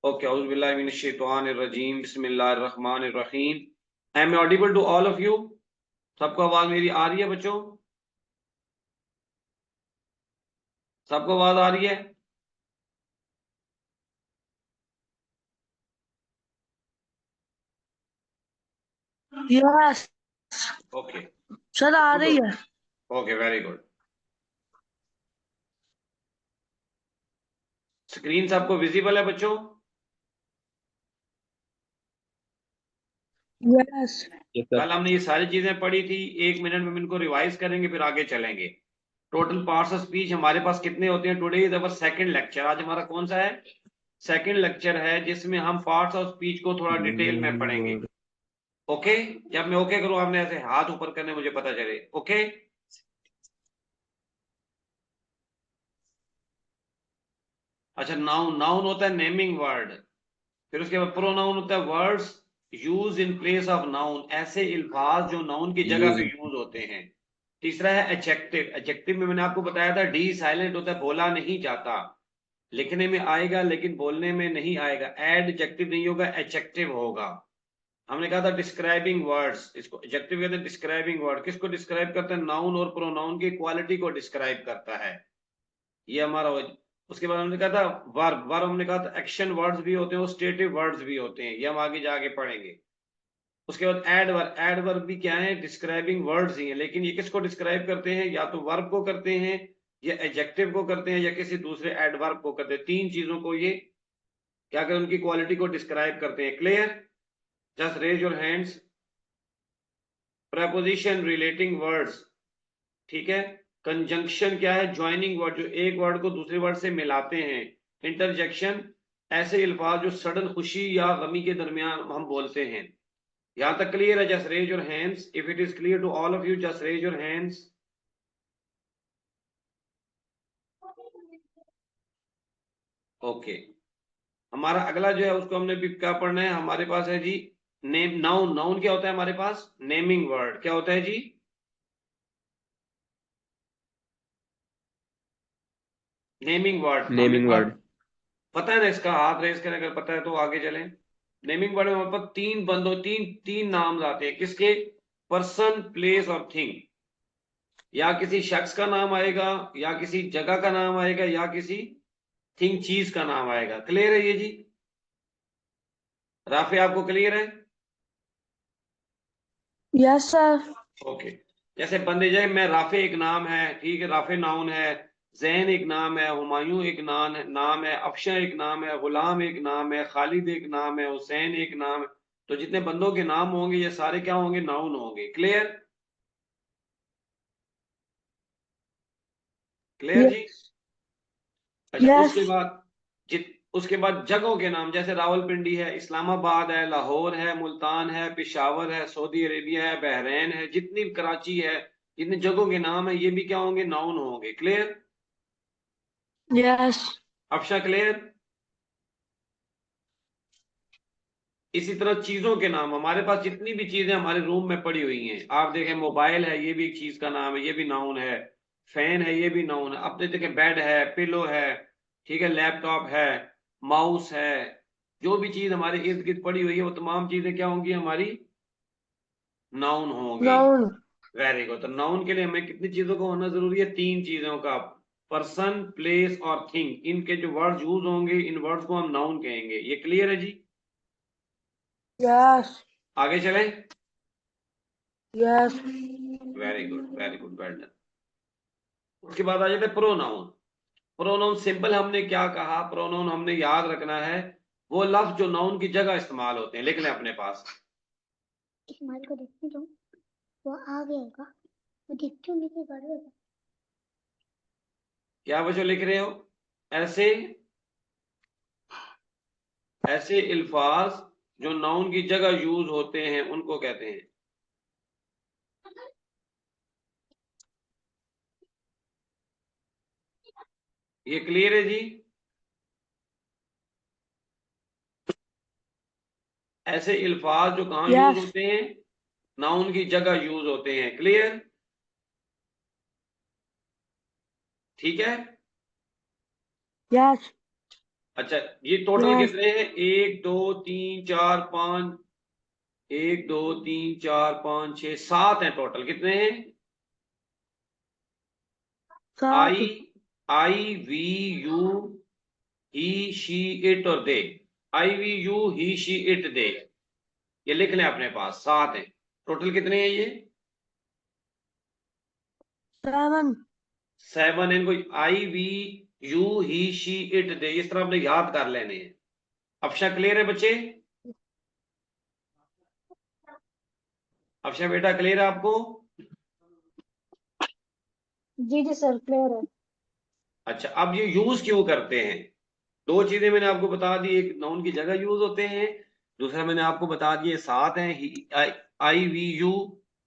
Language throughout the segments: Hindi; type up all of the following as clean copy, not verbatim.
Okay, auzu billahi minash shaitanir rajim, bismillahir rahmanir rahim. Am I audible to all of you? सबको आवाज मेरी आ रही है बच्चों? सबको आवाज आ रही है? यस ओके सर, आ रही है। Okay, very good. स्क्रीन सबको विजिबल है बच्चों? यस कल हमने ये सारी चीजें पढ़ी थी, 1 मिनट में हम इनको रिवाइज करेंगे, फिर आगे चलेंगे। टोटल पार्ट्स ऑफ स्पीच हमारे पास कितने होते हैं? Today is our second lecture. आज हमारा कौन सा है? सेकंड लेक्चर है, जिसमें हम पार्ट्स ऑफ स्पीच को थोड़ा डिटेल में पढ़ेंगे। ओके, जब मैं ओके करूं आपने ऐसे हाथ ऊपर करने, मुझे पता चले। ओके, अच्छा, नाउन नाउन होता है नेमिंग वर्ड। फिर उसके बाद प्रोनाउन होता है words use in place of noun, ऐसे अल्फाज जो नाउन की जगह पे यूज होते हैं। तीसरा है एडजेक्टिव। एडजेक्टिव में मैंने आपको बताया था डी साइलेंट होता है, बोला नहीं जाता। लिखने में आएगा लेकिन बोलने में नहीं आएगा। एडजेक्टिव नहीं होगा, एडजेक्टिव होगा। हमने कहा था डिस्क्राइबिंग वर्ड्स, इसको एडजेक्टिव कहते हैं। डिस्क्राइबिंग वर्ड किसको डिस्क्राइब करता है? नाउन और प्रोनाउन की क्वालिटी को डिस्क्राइब करता है। ये हमारा उसके बाद हमने कहा था वर्ब। वर्ब हमने कहा था एक्शन वर्ड्स भी होते हैं और स्टेटिव वर्ड्स भी होते हैं, ये हम आगे जाके पढ़ेंगे। उसके बाद एडवर्ब। एडवर्ब भी क्या है? डिस्क्राइबिंग वर्ड्स ही है, लेकिन ये किसको डिस्क्राइब करते हैं? या तो वर्ब को करते हैं, या एडजेक्टिव को करते हैं, या किसी दूसरे एडवर्ब को करते हैं। तीन चीजों को ये क्या करते हैं? उनकी क्वालिटी को डिस्क्राइब करते हैं। Clear? Just raise your hands. Preposition relating words, ठीक है। कंजंक्शन क्या है? ज्वाइनिंग वर्ड, जो एक वर्ड को दूसरे वर्ड से मिलाते हैं। इंटरजेक्शन, ऐसे अल्फाज जो सडन खुशी या गमी के दरमियान हम बोलते हैं। यहां तक क्लियर है? Just raise your hands if it is clear to all of you. Just raise your hands. Okay, हमारा अगला जो है उसको हमने भी क्या पढ़ना है? हमारे पास है जी नेम। नाउन। नाउन क्या होता है हमारे पास? Naming word. क्या होता है जी? Naming word. Naming word. पता है ना इसका? हाथ रेस करें अगर पता है तो आगे चलें। नेमिंग वर्ड में हमारे पास तीन बंदों तीन तीन नाम आते हैं। किसके? पर्सन, प्लेस और थिंग। या किसी शख्स का नाम आएगा, या किसी जगह का नाम आएगा, या किसी थिंग, चीज का नाम आएगा। क्लियर है ये जी? राफे आपको क्लियर है? Yes sir. ओके, जैसे बंदे जाए, मैं राफे एक नाम है, ठीक है, राफे नाउन है। जैन एक नाम है, हुमायूं एक नाम है, अफशा एक नाम है, गुलाम एक नाम है, खालिद एक नाम है, हुसैन एक नाम है। तो जितने बंदों के नाम होंगे ये सारे क्या होंगे? नाउन होंगे। क्लियर? क्लियर जी? अच्छा, यस उसके बाद उसके बाद जगहों के नाम, जैसे रावलपिंडी है, इस्लामाबाद है, लाहौर है, मुल्तान है, पेशावर है, सऊदी अरेबिया है, बहरैन है, जितनी भी कराची है, जितनी जगहों के नाम है, ये भी क्या होंगे? नाउन होंगे। क्लियर? Yes Afsha clear? इसी तरह चीजों के नाम, हमारे पास जितनी भी चीजें हमारे रूम में पड़ी हुई हैं, आप देखें, मोबाइल है, ये भी एक चीज का नाम है, ये भी नाउन है। फैन है, ये भी नाउन है। अब देखें, बेड है, पिलो है, ठीक है, लैपटॉप है, माउस है। जो भी चीज हमारे इर्द गिर्द पड़ी हुई है वो तमाम चीजें क्या होंगी? हमारी नाउन होंगी। नाउन। Very good. तो नाउन के लिए हमें कितनी चीजों का होना जरूरी है? तीन चीजों का। पर्सन, प्लेस और थिंग। इनके जो वर्ड यूज होंगे, इन वर्ड्स को हम नाउन कहेंगे। ये क्लियर है जी? यस आगे चलें। Yes very good, very good, well done. उसके बाद आ जाते हैं प्रोनाउन। प्रोनाउन सिंपल हमने क्या कहा? प्रोनाउन हमने याद रखना है वो लफ्ज जो नाउन की जगह इस्तेमाल होते हैं। लिख लें अपने पास। इस्माइल को देखने दो, वो आ गया का, वो देखते हो नहीं बड़े। क्या बच्चों लिख रहे हो? ऐसे ऐसे अल्फाज जो नाउन की जगह यूज होते हैं उनको कहते हैं। ये क्लियर है जी? ऐसे अल्फाज जो कहां यूज यस होते हैं? नाउन की जगह यूज होते हैं। क्लियर? ठीक है। यस अच्छा, ये टोटल Yes. कितने हैं? 1 2 3 4 5, 1 2 3 4 5 6 7 हैं टोटल। कितने हैं? सात। I we you he she it और they. I we you he she it they, ये लिख लें अपने पास, 7 हैं टोटल। कितने हैं ये? 7। 7। इनको I we you he she it they इस तरह आपने याद कर लेने हैं। अफशा क्लियर है बच्चे? अफशा बेटा क्लियर है आपको? जी जी सर, क्लियर है। अच्छा, अब ये यूज क्यों करते हैं? दो चीजें मैंने आपको बता दी, एक नाउन की जगह यूज होते हैं, दूसरा मैंने आपको बता दिए 7 हैं, आई वी यू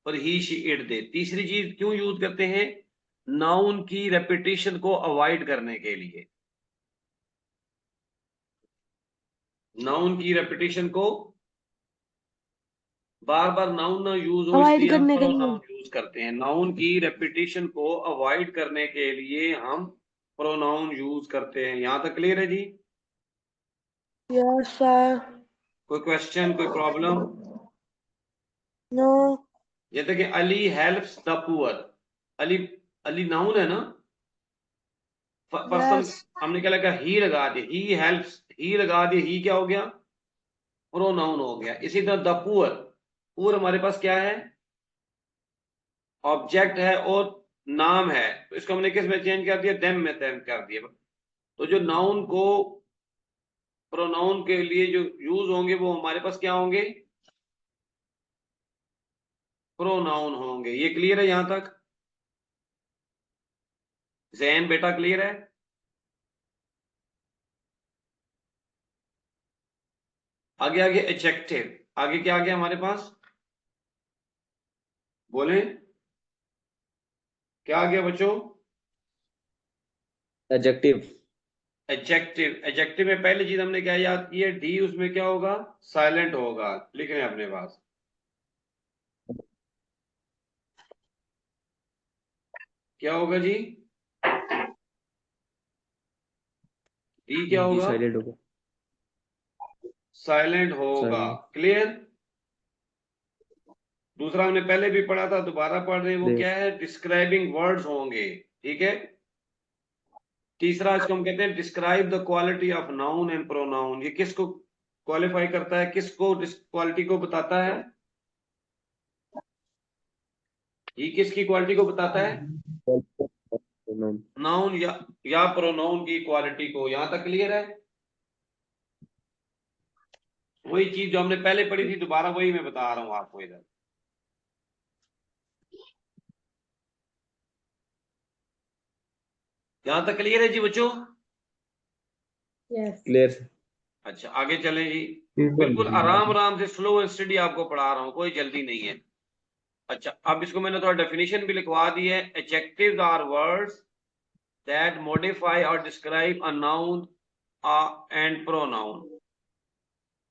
और ही शी इट दे। तीसरी चीज क्यों यूज करते हैं? नाउन की रेपिटेशन को अवॉइड करने के लिए। नाउन की रेपिटेशन को, बार बार नाउन ना यूज हो अवॉइड इसलिए हम करने के लिए। प्रोनाउन यूज करते हैं। नाउन की रेपिटेशन को अवॉइड करने के लिए हम प्रोनाउन यूज करते हैं। यहां तक क्लियर है जी? Yes sir. कोई क्वेश्चन, कोई प्रॉब्लम? No. जैसे कि Ali helps the poor. Ali, Ali noun है ना, पर्सन। Yes. हमने क्या लगा? ही लगा दिया, ही हेल्प्स, ही लगा दिया, ही क्या हो गया? प्रोनाउन हो गया। इसी तरह द पुअर, पुअर हमारे पास क्या है? ऑब्जेक्ट है और नाम है, तो इसको हमने किस में चेंज कर दिया? देम में चेंज कर दिया। तो जो नाउन को प्रोनाउन के लिए जो यूज होंगे वो हमारे पास क्या होंगे? प्रोनाउन होंगे। ये क्लियर है यहां तक? जैन बेटा क्लियर है? आगे आगे एडजेक्टिव, आगे क्या आ गया हमारे पास? बोले क्या आ गया बच्चों? एडजेक्टिव। एडजेक्टिव। एडजेक्टिव में पहली चीज हमने क्या याद की है? डी, उसमें क्या होगा? साइलेंट होगा। लिख रहे हैं अपने पास, क्या होगा जी? डी क्या डी होगा? साइलेंट होगा। साइलेंट होगा। साइलेंट। क्लियर? दूसरा हमने पहले भी पढ़ा था, दोबारा पढ़ रहे हैं, वो क्लियर। क्या है? डिस्क्राइबिंग वर्ड्स होंगे। ठीक है। तीसरा इसको हम कहते हैं describe the quality of noun and pronoun. ये किसको क्वालिफाई करता है, किसको क्वालिटी को बताता है? ये किसकी क्वालिटी को बताता है? नाउन या प्रोनाउन की क्वालिटी को। यहां तक क्लियर है? वही चीज जो हमने पहले पढ़ी थी, दोबारा वही मैं बता रहा हूं आपको इधर। यहां तक क्लियर है जी बच्चों? Yes. क्लियर। अच्छा, आगे चलें जी। बिल्कुल आराम आराम से स्लो एंड स्टडी आपको पढ़ा रहा हूं, कोई जल्दी नहीं है। अच्छा, अब इसको मैंने थोड़ा डेफिनेशन भी लिखवा दी है। Adjectives are words that modify और describe a noun and pronoun.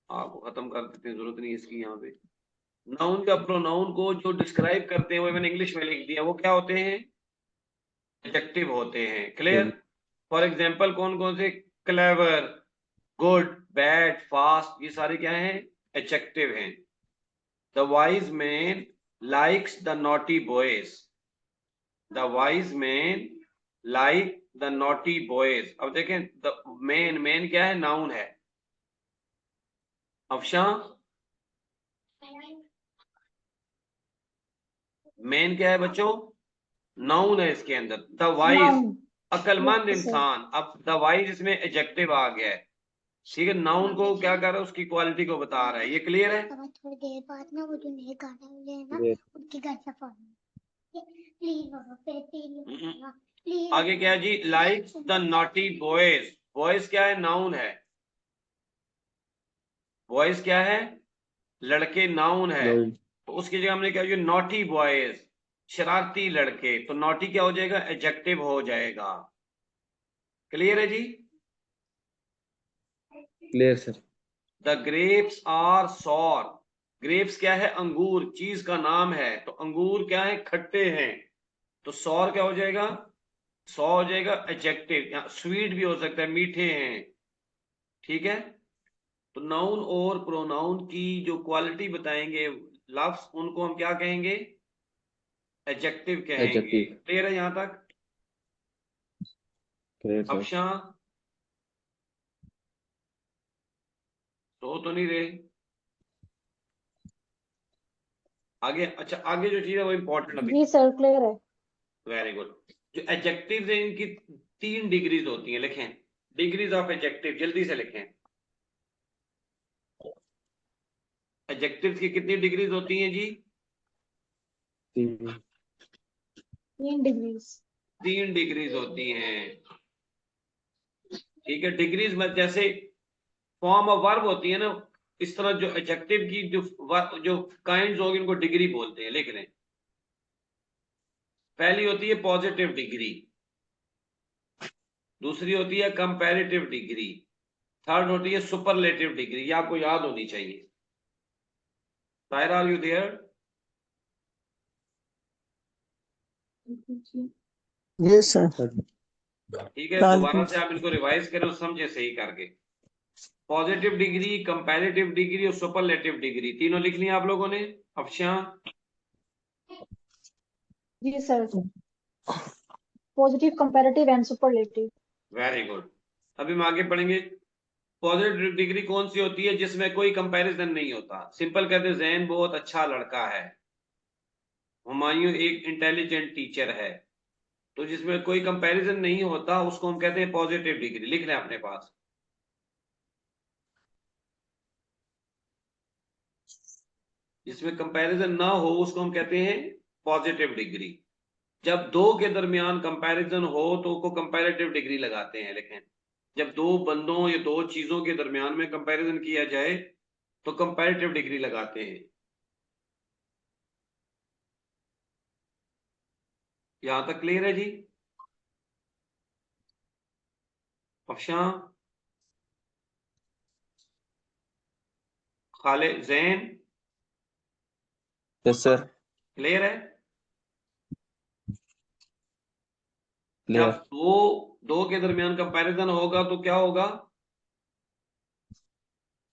आपको खत्म कर देते हैं, जरूरत नहीं इसकी। यहाँ पे नाउन का प्रोनाउन को जो डिस्क्राइब करते हैं वो मैंने इंग्लिश में लिख दिया, वो क्या होते हैं? एडजेक्टिव होते हैं। क्लियर? फॉर एग्जाम्पल कौन कौन से? क्लेवर, गुड, बैड, फास्ट, ये सारे क्या हैं? एडजेक्टिव हैं। The wise man likes the naughty boys. The wise man like the naughty boys. अब देखें, द मैन, मैन क्या है? नाउन है। अफशा, मैन क्या है बच्चों? नाउन है इसके अंदर। The wise, noun. अक्लमंद यस सर। इंसान। अब द वाइज इसमें एडजेक्टिव आ गया है। ठीक है, नाउन को क्या कर रहा है? उसकी क्वालिटी को बता रहा है। ये क्लियर है? अब थोड़ी देर बाद ना वो जो नए गाने वाले हैं ना, क्लियर। उनकी घर सफा प्लीज बाबा, प्लीज आगे क्या है जी? Like the naughty boys. Boys क्या है? नाउन है। बॉयज क्या है? लड़के, नाउन है। नाउन। तो उसकी जगह हमने क्या किया? नॉटी बॉयज, शरारती लड़के। तो नॉटी क्या हो जाएगा? एडजेक्टिव हो जाएगा। क्लियर है जी? Clear sir. The grapes are sour. Grapes क्या है? अंगूर, चीज का नाम है। तो अंगूर क्या है? खट्टे हैं। तो सॉर क्या हो जाएगा? सॉ हो जाएगा एडजेक्टिव। स्वीट भी हो सकता है, मीठे हैं। ठीक है। तो नाउन और प्रोनाउन की जो क्वालिटी बताएंगे लफ्ज, उनको हम क्या कहेंगे? एडजेक्टिव कहेंगे। एडजेक्टिव। क्लियर है यहाँ तक? Clear sir. अफशा तो नहीं रहे आगे? अच्छा, आगे जो चीज है वो इम्पोर्टेंट अभी। जी सर क्लियर है। Very good. जो एडजेक्टिव है इनकी 3 डिग्रीज होती हैं, लिखें। डिग्रीज ऑफ एडजेक्टिव जल्दी से लिखें। एडजेक्टिव की कितनी डिग्रीज होती हैं जी? 3 डिग्रीज। 3 डिग्रीज होती हैं। ठीक है, डिग्रीज में जैसे फॉर्म ऑफ वर्ब होती है ना, इस तरह जो एडजेक्टिव की जो काइंड्स होगी उनको डिग्री बोलते हैं, लिख लें। पहली होती है पॉजिटिव डिग्री, दूसरी होती है कंपैरेटिव डिग्री, थर्ड होती है सुपरलेटिव डिग्री। ये आपको याद होनी चाहिए। Taira, are you there? Yes sir. ठीक है, दोबारा से आप इनको रिवाइज करें और समझे सही करके। पॉजिटिव डिग्री, कंपैरेटिव डिग्री और सुपरलेटिव डिग्री, तीनों लिख ली आप लोगों ने? अफशा? जी sir, positive, comparative and superlative. Very good. अभी हम आगे पढ़ेंगे। पॉजिटिव डिग्री कौन सी होती है? जिसमें कोई कंपैरिजन नहीं होता। सिंपल कहते हैं जैन बहुत अच्छा लड़का है, हुमायूं एक इंटेलिजेंट टीचर है। तो जिसमें कोई कंपैरिजन नहीं होता उसको हम कहते हैं पॉजिटिव डिग्री। लिख लें अपने पास। जिसमें कंपैरिजन ना हो उसको हम कहते हैं पॉजिटिव डिग्री। जब दो के दरमियान कंपैरिजन हो तो उसको कंपैरेटिव डिग्री लगाते हैं। लिखें, जब दो बंदों या दो चीजों के दरमियान में कंपैरिजन किया जाए तो कंपैरेटिव डिग्री लगाते हैं। यहां तक क्लियर है जी? अफशा, खाले, जैन, यस सर। क्लियर है? क्लियर। जब दो दो के दरमियान कंपैरिजन होगा तो क्या होगा?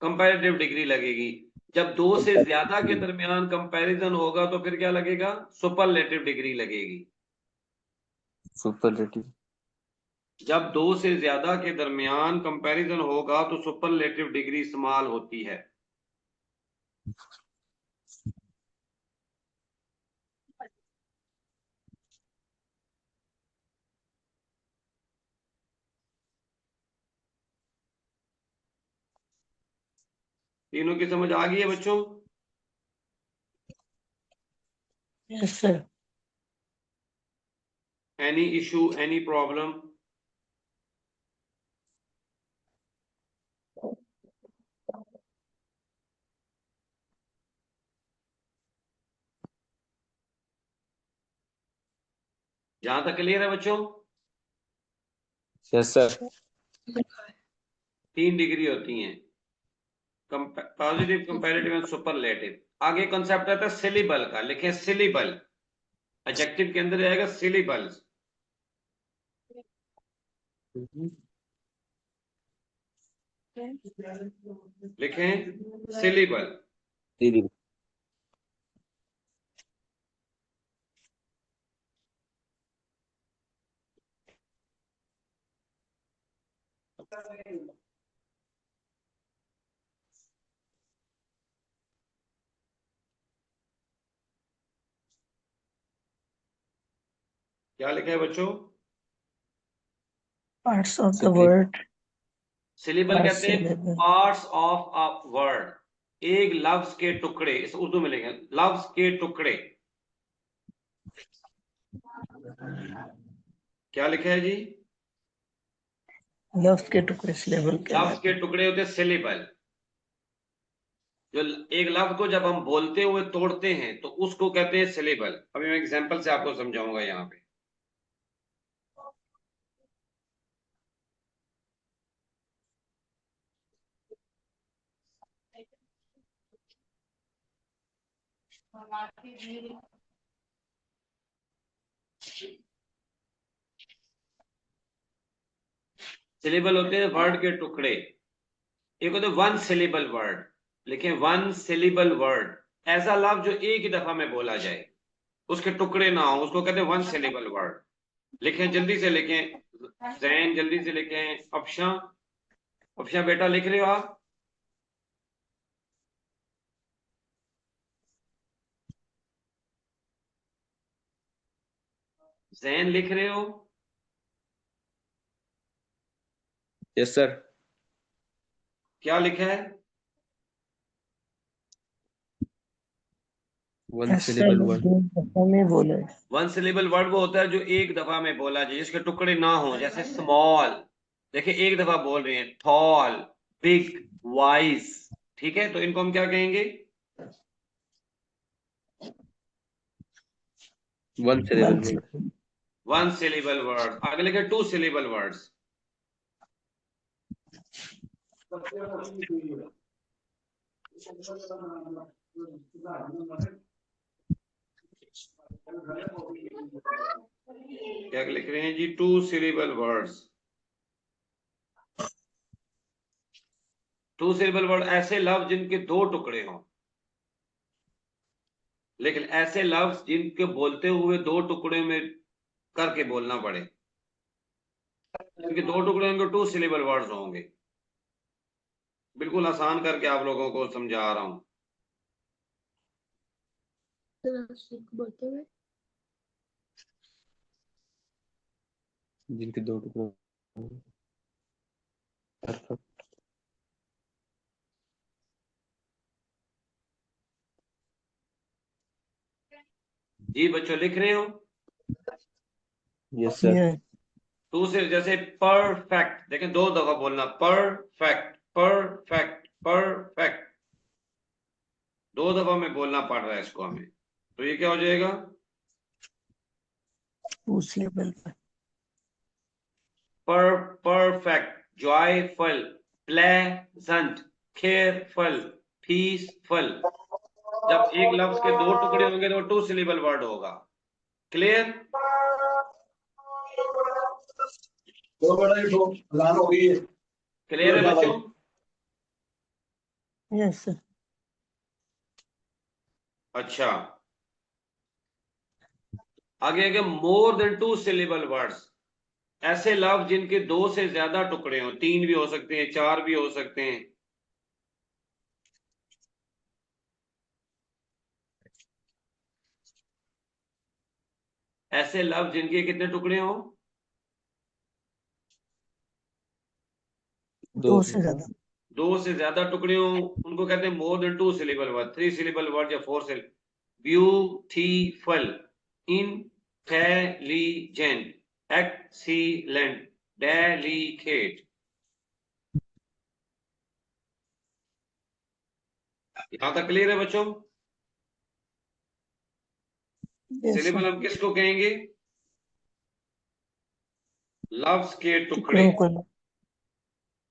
कंपैरेटिव डिग्री लगेगी। जब दो से ज्यादा के दरमियान कंपैरिजन होगा तो फिर क्या लगेगा? सुपरलेटिव डिग्री लगेगी। सुपरलेटिव। जब दो से ज्यादा के दरमियान कंपैरिजन होगा तो सुपरलेटिव डिग्री इस्तेमाल होती है। तीनों की समझ आ गई है बच्चों? Yes sir. Any issue, any problem? जहां तक क्लियर है बच्चों? Yes sir. 3 डिग्री होती हैं, पॉजिटिव, कंपैरेटिव एंड सुपरलेटिव। आगे कॉन्सेप्ट आता है सिलेबल का। लिखें सिलेबल। एडजेक्टिव के अंदर जाएगा सिलेबल्स। लिखें सिलेबल। दीदी। क्या लिखा है बच्चों? Parts of the word. Syllable कहते हैं पार्ट्स ऑफ अ वर्ड। एक लफ्ज के टुकड़े, इस उर्दू में लिखें लफ्ज के टुकड़े। क्या लिखा है जी? लफ्ज के टुकड़े सिलेबल लफ्ज कहलाते के हैं। टुकड़े होते हैं सिलेबल। जो एक लफ्ज को जब हम बोलते हुए तोड़ते हैं तो उसको कहते हैं सिलेबल। अभी मैं एग्जांपल से आपको समझाऊंगा। यहाँ पे सिलेबल होते हैं वर्ड के टुकड़े। एक होता है वन सिलेबल वर्ड, लिखें वन सिलेबल वर्ड, ऐसा लफ्ज जो एक ही दफा में बोला जाए, उसके टुकड़े ना हो, उसको कहते हैं वन सिलेबल वर्ड। लिखें, जल्दी से लिखें, जैन जल्दी से लिखें। अफशा, अफशा बेटा लिख रहे हो आप? जैन लिख रहे हो? Yes sir. क्या लिखा है? वन ऐसा सिलेबल लफ्ज वर्ड। दो दफा में बोले। वन सिलेबल वर्ड वो होता है जो एक दफा में बोला जाए, जिसके टुकड़े ना हो, जैसे स्मॉल, देखिए एक दफा बोल रहे हैं, टॉल, बिग, वाइज, ठीक है, तो इनको हम क्या कहेंगे? One syllable one word. One syllable word. आगे लिखे टू सिलेबल वर्ड्स। क्या लिख रहे हैं जी? Two syllable words. Two syllable word ऐसे लफ्ज जिनके दो टुकड़े हों, लेकिन ऐसे लफ्ज जिनके बोलते हुए दो टुकड़े में करके बोलना पड़े, क्योंकि दो टुकड़े होंगे, टू सिलेबल वर्ड्स होंगे। बिल्कुल आसान करके आप लोगों को समझा रहा हूं। बोलते हुए जिनके दो टुकड़े। परफेक्ट। जी बच्चों लिख रहे हो? Yes sir. ये टू से जैसे परफेक्ट, देखें दो दफा बोलना, परफेक्ट, परफेक्ट, परफेक्ट, दो दफा में बोलना पड़ रहा है इसको हमें, तो ये क्या हो जाएगा? Two syllable perfect, joyful, pleasant, careful, peaceful. जब एक लफ्ज के दो टुकड़े होंगे तो टू सिलेबल वर्ड होगा। क्लियर? क्लियर है बच्चों? यस अच्छा, आगे आगे मोर देन टू सिलेबल वर्ड्स, ऐसे लफ्ज जिनके दो से ज्यादा टुकड़े हो, तीन भी हो सकते हैं, चार भी हो सकते हैं। ऐसे लफ्ज जिनके कितने टुकड़े हो? दो से ज्यादा। दो से ज्यादा टुकड़े हो, उनको कहते हैं more than two syllable word, three syllable word या four syllable. Beautiful, intelligent, excellent, delicate. यहां तक क्लियर है बच्चों? यस सिलेबल हम किसको कहेंगे? लफ्ज के टुकड़े। टुकड़ों को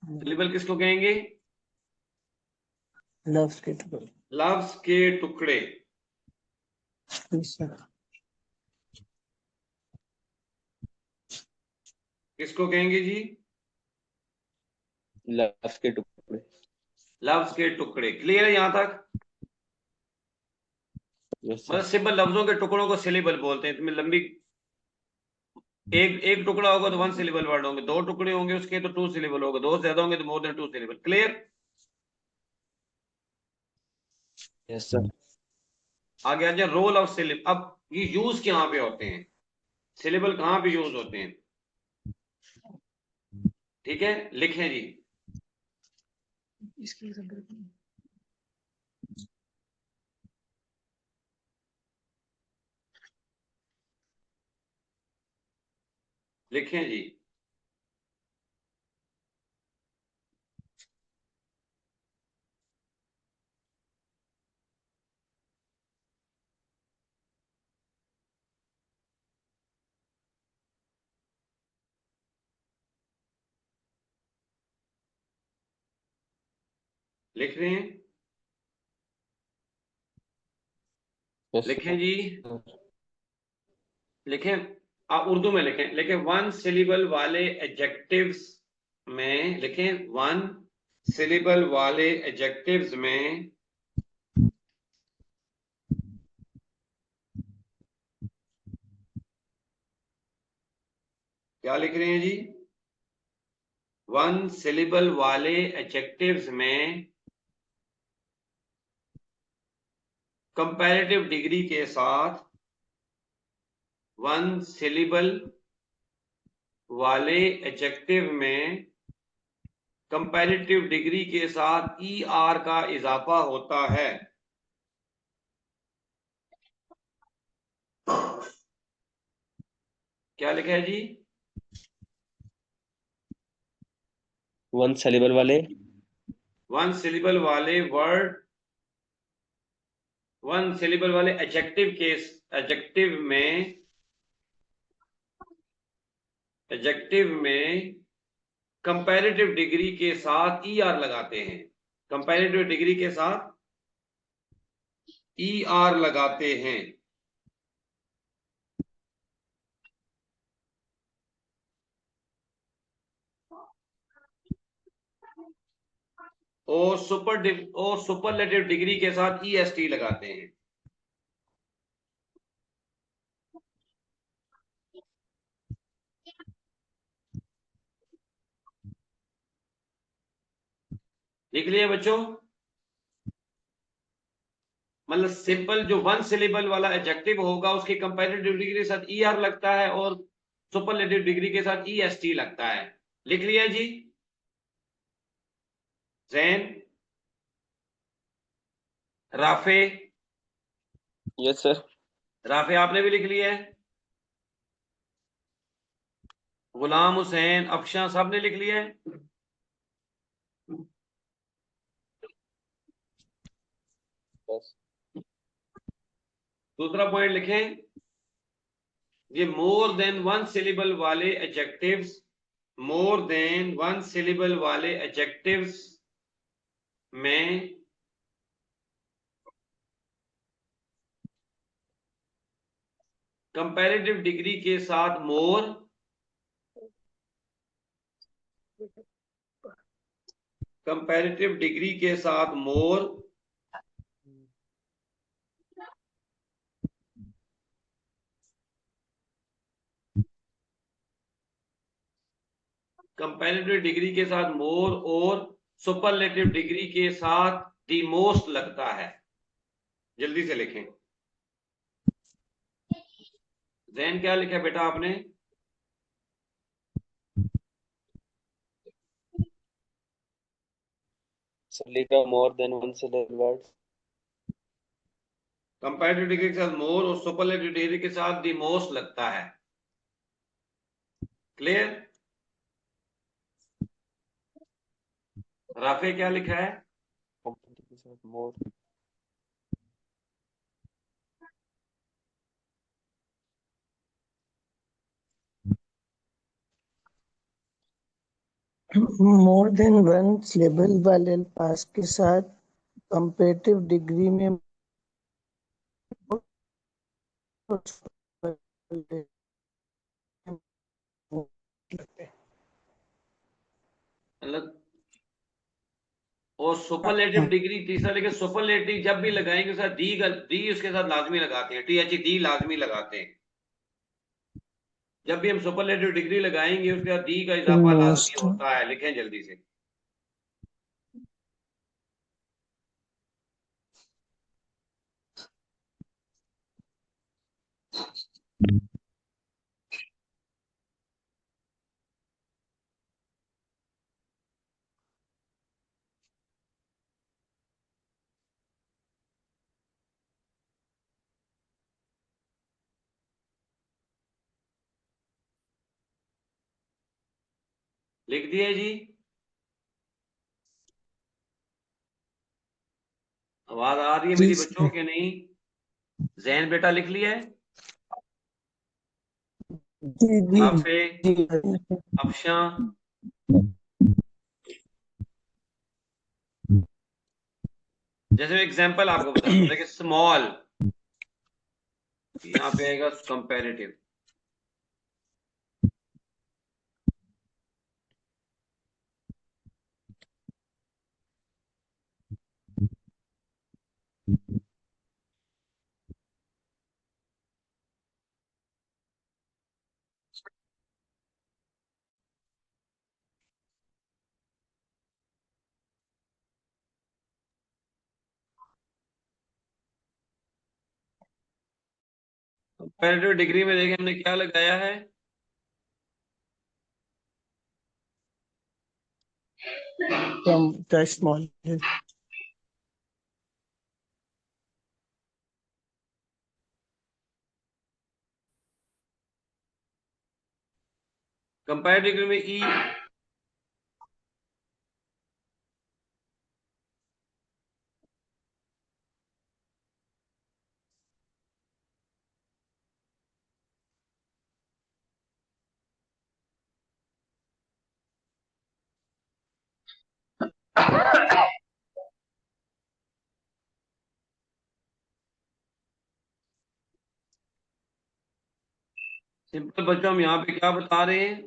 सिलेबल किसको कहेंगे? लफ्ज के टुकड़े। लफ्ज के टुकड़े। Yes sir. किसको कहेंगे जी? लफ्ज के टुकड़े। लफ्ज के टुकड़े। क्लियर है यहां तक? यस मतलब सर। सिंपल लफ्जों के टुकड़ों को सिलेबल बोलते हैं। इसमें लंबी एक एक टुकड़ा होगा तो वन सिलेबल वर्ड होंगे, दो टुकड़े होंगे उसके तो टू सिलेबल होगा, दो से ज्यादा होंगे तो मोर than two syllable. Clear? Yes sir. आगे आ जाए रोल ऑफ सिलेबल। अब ये यूज कहां पे होते हैं, सिलेबल कहां पे यूज होते हैं? ठीक है, लिखें जी। लिखें जी। लिख रहे हैं? यस लिखें जी, सर। लिखें। आप उर्दू में लिखें, लिखें वन सिलेबल वाले एडजेक्टिव्स में लिखें वन सिलेबल वाले एडजेक्टिव्स में क्या लिख रहे हैं जी? 1 सिलेबल वाले एडजेक्टिव्स में कंपैरेटिव डिग्री के साथ 1 सिलेबल वाले एडजेक्टिव में कंपैरेटिव डिग्री के साथ ER का इजाफा होता है। क्या लिखा है जी? 1 सिलेबल वाले 1 सिलेबल वाले वर्ड 1 सिलेबल वाले एडजेक्टिव में कंपैरेटिव डिग्री के साथ ER लगाते हैं। कंपैरेटिव डिग्री के साथ ER लगाते हैं। और सुपरलेटिव डिग्री के साथ EST लगाते हैं। लिख लिया बच्चों? मतलब सिंपल जो 1 सिलेबल वाला एडजेक्टिव होगा उसकी कंपैरेटिव डिग्री के साथ ER लगता है और सुपरलेटिव डिग्री के साथ EST लगता है। लिख लिया जी? जैन, राफे, यस सर राफे आपने भी लिख लिया है? गुलाम हुसैन, अफशा सब ने लिख लिया है? यस दूसरा पॉइंट लिखें, ये मोर देन 1 सिलेबल वाले एडजेक्टिव्स में कंपैरेटिव डिग्री के साथ मोर कंपैरेटिव डिग्री के साथ मोर और सुपरलेटिव डिग्री के साथ दी मोस्ट लगता है। जल्दी से लिखें। जैन क्या लिखा बेटा आपने? सर लिखा more than 1 syllable word comparative degree के साथ मोर और सुपरलेटिव डिग्री के साथ दी मोस्ट लगता है। क्लियर? राफे क्या लिखा है? के साथ मोर मोर देन 1 सिलेबल वाले अल्फाज के साथ कंपैरेटिव डिग्री में मतलब और सुपरलेटिव डिग्री तीसरा लिखे, सुपरलेटिव जब भी लगाएंगे उसके साथ दी उसके साथ लाजमी लगाते हैं। THE लाजमी लगाते हैं। जब भी हम सुपरलेटिव डिग्री लगाएंगे उसके बाद दी का इजाफा लाजमी मोस्ट होता है। लिखें जल्दी से। लिख दिए जी? आवाज आ रही है मेरी बच्चों के नहीं? जैन बेटा लिख लिया है? जी जी राफे, जी अफशा, जैसे एग्जांपल आपको बताता हूं। देखिए स्मॉल, यहाँ पे आएगा कंपैरेटिव। कंपैरेटिव डिग्री में देखिए हमने क्या लगाया है, from the small hill. Comparative degree में ई सिंपल बच्चों हम यहाँ पे क्या बता रहे हैं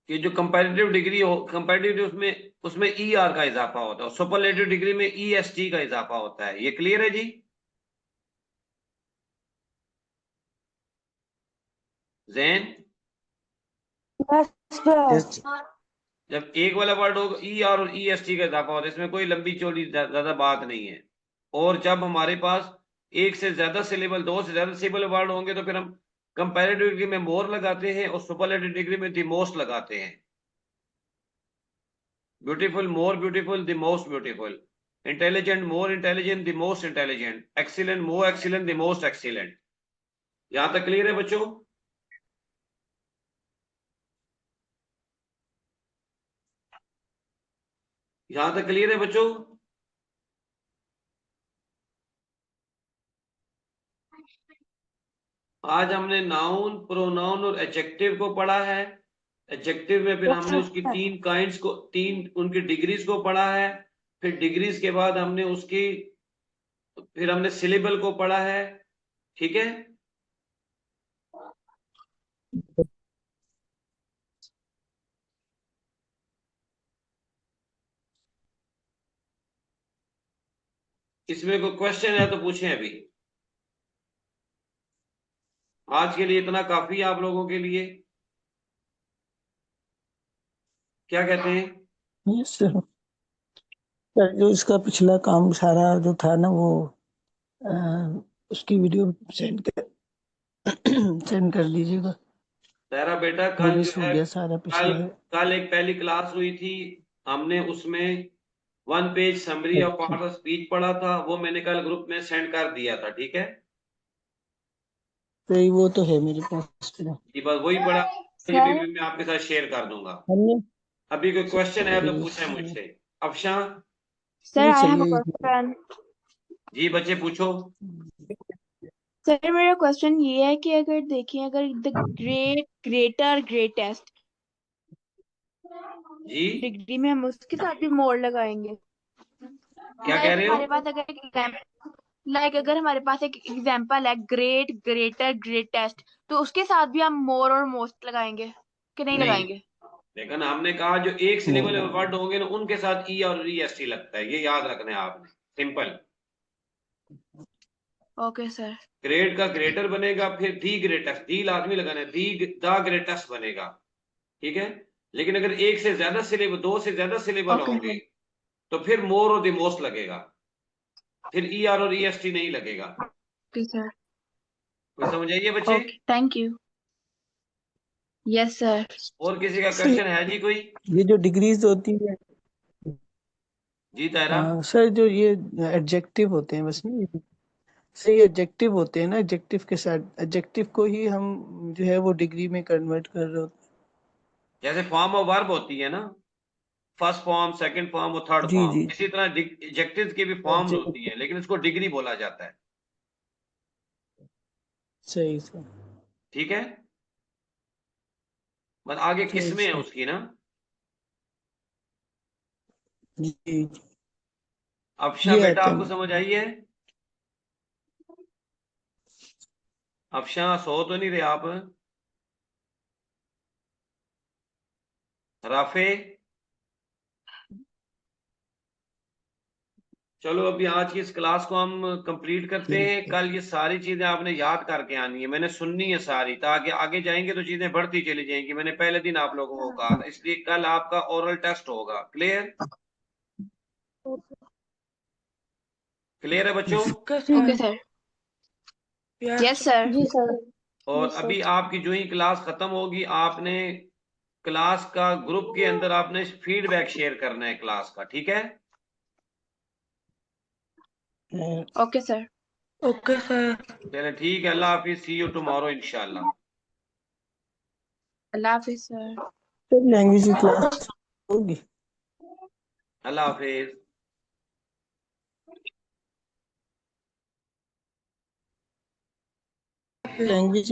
कि जो कंपैरेटिव डिग्री हो, कंपैरेटिव उसमें उसमें ई आर का इजाफा होता है, सुपरलेटिव डिग्री में ई एस टी का इजाफा होता है। ये क्लियर है जी? जैन, Yes. जब एक वाला वर्ड होगा ई आर और ई एस टी का इजाफा होता है, इसमें कोई लंबी चौड़ी ज्यादा बात नहीं है। और जब हमारे पास एक से ज्यादा सिलेबल, दो से ज्यादा सिलेबल वर्ड होंगे तो फिर हम कंपैरेटिव डिग्री में मोर लगाते हैं और सुपरलेटिव डिग्री में द मोस्ट लगाते हैं। Beautiful, more beautiful, the most beautiful. Intelligent, more intelligent, the most intelligent. Excellent, more excellent, the most excellent. यहां तक क्लियर है बच्चों? यहां तक क्लियर है बच्चों? आज हमने नाउन, प्रोनाउन और एडजेक्टिव को पढ़ा है। एडजेक्टिव में फिर हमने उसकी तीन काइंड्स को, तीन उनकी डिग्रीज को पढ़ा है। फिर डिग्रीज के बाद हमने उसकी, फिर हमने सिलेबल को पढ़ा है। ठीक है? इसमें कोई क्वेश्चन है तो पूछें अभी। आज के लिए इतना काफी है आप लोगों के लिए। क्या कहते हैं? Yes, sir. सर, जो इसका पिछला काम सारा जो था ना वो अ, उसकी वीडियो सेंड कर दीजिएगा। तेरा बेटा कल जो फिनिश हो है, गया सारा कल पिछला है। कल एक पहली क्लास हुई थी, हमने उसमें 1 पेज समरी ऑफ अच्छा, पार्ट ऑफ स्पीच पढ़ा था, वो मैंने कल ग्रुप में सेंड कर दिया था। ठीक है तो वो तो है मेरे पास फिर। जी, बस वही पढ़ा, ये भी सर मैं आपके साथ शेयर कर दूंगा। हमने अभी कोई क्वेश्चन है तो पूछे चलिए मुझसे। Afsha sir I have a चलिए क्वेश्चन। जी, बच्चे पूछो। सर मेरा क्वेश्चन ये है कि अगर देखें, अगर द ग्रेट, ग्रेटर, ग्रेटेस्ट जी डिग्री में हम उसके साथ भी मोर लगाएंगे। क्या कह लाइक रहे हो? हमारे पास अगर अगर हमारे पास एक एग्जांपल है ग्रेट, ग्रेटर, ग्रेटेस्ट, तो उसके साथ भी हम मोर और मोस्ट लगाएंगे कि नहीं नहीं, लगाएंगे? लेकिन हमने कहा जो एक सिलेबल नहीं वर्ड होंगे ना उनके साथ ई और ई एस टी लगता है, ये याद रखना है आपने। सिंपल। Okay sir. ग्रेट का ग्रेटर बनेगा, फिर दी ग्रेटेस्ट, दी लाजमी लगाना है, दी द ग्रेटेस्ट बनेगा। ठीक है? लेकिन अगर एक से ज्यादा सिलेबल, दो से ज्यादा सिलेबल ओके होंगे तो फिर मोर और द मोस्ट लगेगा, फिर ई आर और ई एस टी नहीं लगेगा। सर। कोई समझ आइए बच्चे? Okay, thank you. Yes sir. और किसी का सर, क्वेश्चन है जी कोई? ये जो डिग्रीज होती है, जी तायरा। सर जो ये एडजेक्टिव होते हैं बस नहीं, सही एडजेक्टिव होते हैं ना, एडजेक्टिव के साथ एडजेक्टिव को ही हम जो है वो डिग्री में कन्वर्ट कर रहे होते जैसे फॉर्म ऑफ वर्ब होती है ना, फर्स्ट फॉर्म, सेकंड फॉर्म और थर्ड हैं। जी फॉर्म, जी, इसी तरह एडजेक्टिव्स की भी फॉर्म्स होती एडजेक्टिव है, लेकिन इसको डिग्री बोला जाता है। सही सर, ठीक है? बस आगे सही किस्में है सर। उसकी ना। जी जी, अफशा ये बेटा आता आपको है। समझ आई है? अफशा सो तो नहीं रहे आप? राफे, चलो अभी आज की इस क्लास को हम कंप्लीट करते ठीक हैं। है। कल ये सारी चीजें आपने याद करके आनी है, मैंने सुननी है सारी, ताकि आगे जाएंगे तो चीजें बढ़ती चली जाएंगी। मैंने पहले दिन आप लोगों को कहा था, इसलिए कल आपका ओरल टेस्ट होगा। क्लियर? क्लियर है बच्चों? Okay sir. Yes sir. जी सर। और Yes, sir. अभी आपकी जो ही क्लास खत्म होगी, आपने क्लास का ग्रुप के अंदर आपने फीडबैक शेयर करना है क्लास का, ठीक है? Okay sir. चले ठीक है, अल्लाह हाफिज, सी यू टुमारो इंशाल्लाह। अल्लाह हाफिज सर। फिर लैंग्वेज की क्लास होगी। अल्लाह हाफिज। लैंग्वेज